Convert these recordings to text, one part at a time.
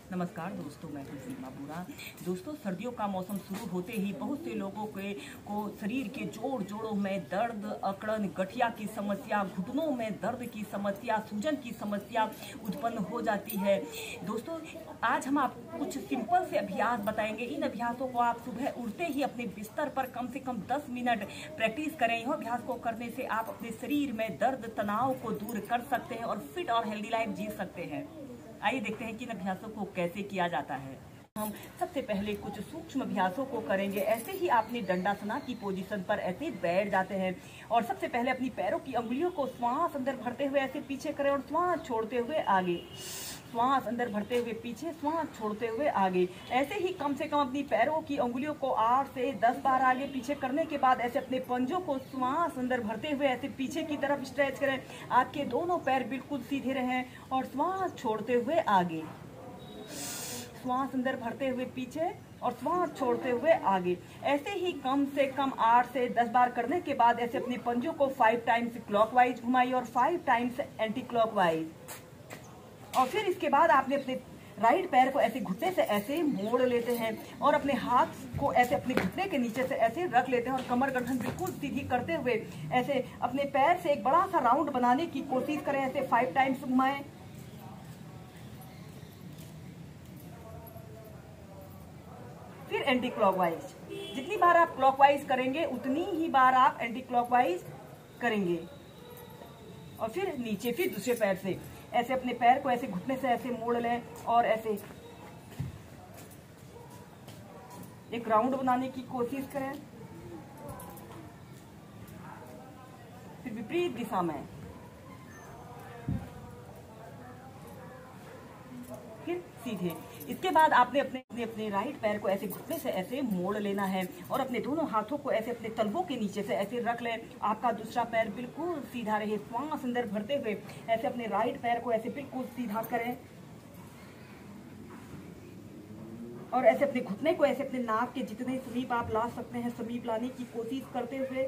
नमस्कार दोस्तों, मैं हूं सीमा बुरा। दोस्तों, सर्दियों का मौसम शुरू होते ही बहुत से लोगों को शरीर के जोड़ों में दर्द, अकड़न, गठिया की समस्या, घुटनों में दर्द की समस्या, सूजन की समस्या उत्पन्न हो जाती है। दोस्तों, आज हम आपको कुछ सिंपल से अभ्यास बताएंगे। इन अभ्यासों को आप सुबह उठते ही अपने बिस्तर पर कम से कम 10 मिनट प्रैक्टिस करें। यह अभ्यास को करने से आप अपने शरीर में दर्द, तनाव को दूर कर सकते हैं और फिट और हेल्दी लाइफ जी सकते हैं। आइए देखते हैं कि इन अभ्यासों को कैसे किया जाता है। हम सबसे पहले कुछ सूक्ष्म अभ्यासों को करेंगे। ऐसे ही आपने दंडासना की पोजीशन पर ऐसे बैठ जाते हैं और सबसे पहले अपनी पैरों की अंगुलियों को श्वास अंदर भरते हुए ऐसे पीछे करें और श्वास छोड़ते हुए आगे, श्वास अंदर भरते हुए पीछे, श्वास छोड़ते हुए आगे। ऐसे ही कम से कम अपनी पैरों की अंगुलियों को 8 से 10 बार आगे पीछे करने के बाद ऐसे अपने पंजों को श्वास अंदर भरते हुए ऐसे पीछे की तरफ स्ट्रेच करें। आपके दोनों पैर बिल्कुल सीधे रहें और श्वास छोड़ते हुए आगे, श्वास अंदर भरते हुए पीछे और श्वास छोड़ते हुए आगे। ऐसे ही कम से कम 8 से 10 बार करने के बाद ऐसे अपने पंजों को 5 टाइम्स क्लॉकवाइज घुमाइए और 5 टाइम्स एंटी क्लॉकवाइज। और फिर इसके बाद आपने अपने राइट पैर को ऐसे घुटने से ऐसे मोड़ लेते हैं और अपने हाथ को ऐसे अपने घुटने के नीचे से ऐसे रख लेते हैं और कमर गर्दन बिल्कुल सीधी करते हुए ऐसे अपने पैर से एक बड़ा सा राउंड बनाने की कोशिश करें। ऐसे 5 टाइम्स घुमाएं। फिर एंटी क्लॉकवाइज। जितनी बार आप क्लॉकवाइज करेंगे उतनी ही बार आप एंटी क्लॉकवाइज करेंगे। और फिर नीचे, फिर दूसरे पैर से ऐसे अपने पैर को ऐसे घुटने से ऐसे मोड़ लें और ऐसे एक राउंड बनाने की कोशिश करें। फिर विपरीत दिशा में, फिर सीधे। इसके बाद आपने अपने राइट पैर को ऐसे घुटने से ऐसे मोड़ लेना है और अपने दोनों हाथों को ऐसे अपने तलवों के नीचे से ऐसे रख लें। आपका दूसरा पैर बिल्कुल सीधा रहे। श्वास अंदर भरते हुए ऐसे अपने राइट पैर को ऐसे बिल्कुल सीधा करें और ऐसे अपने घुटने को ऐसे अपने नाक के जितने समीप आप ला सकते हैं समीप लाने की कोशिश करते हुए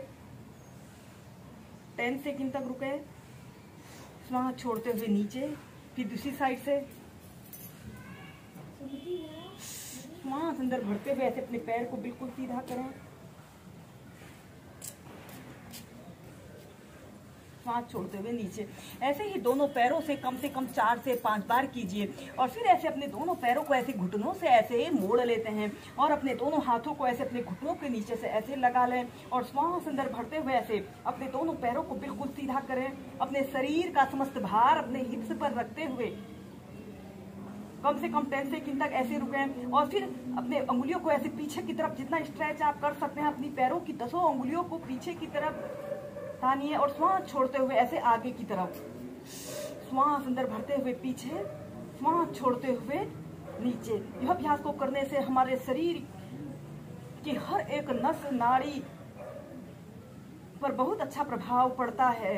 10 सेकंड तक रुके। श्वास छोड़ते हुए नीचे, फिर दूसरी साइड से श्वास अंदर भरते हुए ऐसे अपने पैर को बिल्कुल सीधा करें। श्वास छोड़ते हुए नीचे। ऐसे ही दोनों पैरों से कम 4 से 5 बार कीजिए। और फिर ऐसे अपने दोनों पैरों को ऐसे घुटनों से ऐसे मोड़ लेते हैं और अपने दोनों हाथों को ऐसे अपने घुटनों के नीचे से ऐसे लगा लें और श्वास अंदर भरते हुए ऐसे अपने दोनों पैरों को बिल्कुल सीधा करें। अपने शरीर का समस्त भार अपने हिप्स पर रखते हुए कम से कम 10 सेकंड तक ऐसे रुकें और फिर अपने अंगुलियों को ऐसे पीछे की तरफ जितना स्ट्रेच आप कर सकते हैं अपनी पैरों की 10 अंगुलियों को पीछे की तरफ तानिए और श्वास छोड़ते हुए ऐसे आगे की तरफ। श्वास अंदर भरते हुए पीछे, श्वास छोड़ते हुए नीचे। यह अभ्यास को करने से हमारे शरीर की हर एक नस नाड़ी पर बहुत अच्छा प्रभाव पड़ता है।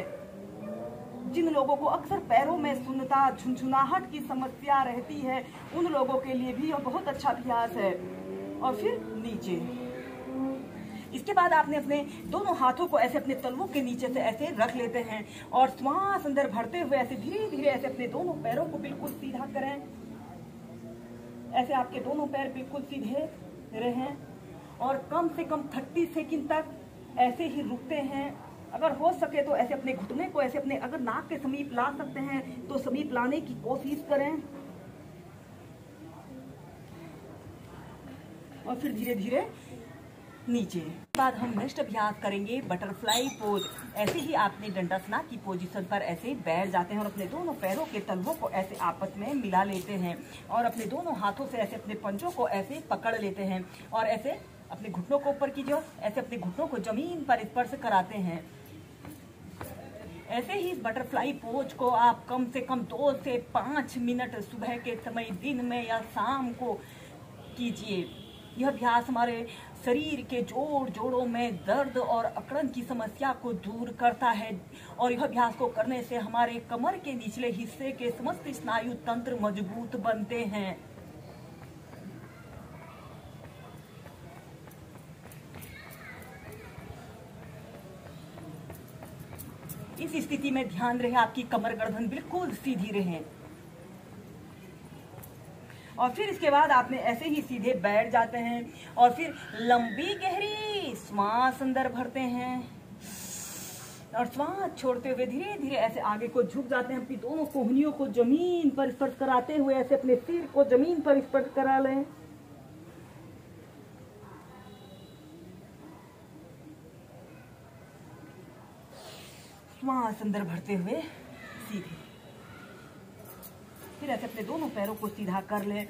जिन लोगों को अक्सर पैरों में सुन्नता, झुनझुनाहट की समस्या रहती है, उन लोगों के लिए भी यह बहुत अच्छा अभ्यास है। और फिर नीचे। इसके बाद आपने अपने दोनों हाथों को ऐसे अपने तलवों के नीचे से ऐसे रख लेते हैं और श्वास अंदर भरते हुए ऐसे धीरे धीरे ऐसे अपने दोनों पैरों को बिल्कुल सीधा करें। ऐसे आपके दोनों पैर बिल्कुल सीधे रहें और कम से कम 30 सेकंड तक ऐसे ही रुकते हैं। अगर हो सके तो ऐसे अपने घुटने को ऐसे अपने अगर नाक के समीप ला सकते हैं तो समीप लाने की कोशिश करें और फिर धीरे धीरे नीचे। बाद हम नेक्स्ट अभ्यास करेंगे बटरफ्लाई पोज। ऐसे ही आपने दंडासना की पोजीशन पर ऐसे बैठ जाते हैं और अपने दोनों पैरों के तलवों को ऐसे आपस में मिला लेते हैं और अपने दोनों हाथों से ऐसे अपने पंजों को ऐसे पकड़ लेते हैं और ऐसे अपने घुटनों को ऊपर कीजिए, ऐसे अपने घुटनों को जमीन पर स्पर्श कराते हैं। ऐसे ही बटरफ्लाई पोज को आप कम से कम 2 से 5 मिनट सुबह के समय, दिन में या शाम को कीजिए। यह अभ्यास हमारे शरीर के जोड़ों में दर्द और अकड़न की समस्या को दूर करता है और यह अभ्यास को करने से हमारे कमर के निचले हिस्से के समस्त स्नायु तंत्र मजबूत बनते हैं। इस स्थिति में ध्यान रहे आपकी कमर गर्दन बिल्कुल सीधी रहे और फिर इसके बाद आपने ऐसे ही सीधे बैठ जाते हैं और फिर लंबी गहरी श्वास अंदर भरते हैं और श्वास छोड़ते हुए धीरे धीरे ऐसे आगे को झुक जाते हैं। अपनी दोनों कोहनियों को जमीन पर स्पर्श कराते हुए ऐसे अपने सिर को जमीन पर स्पर्श करा लें। श्वास अंदर भरते हुए सीधे, फिर ऐसे अपने दोनों पैरों को सीधा कर लें।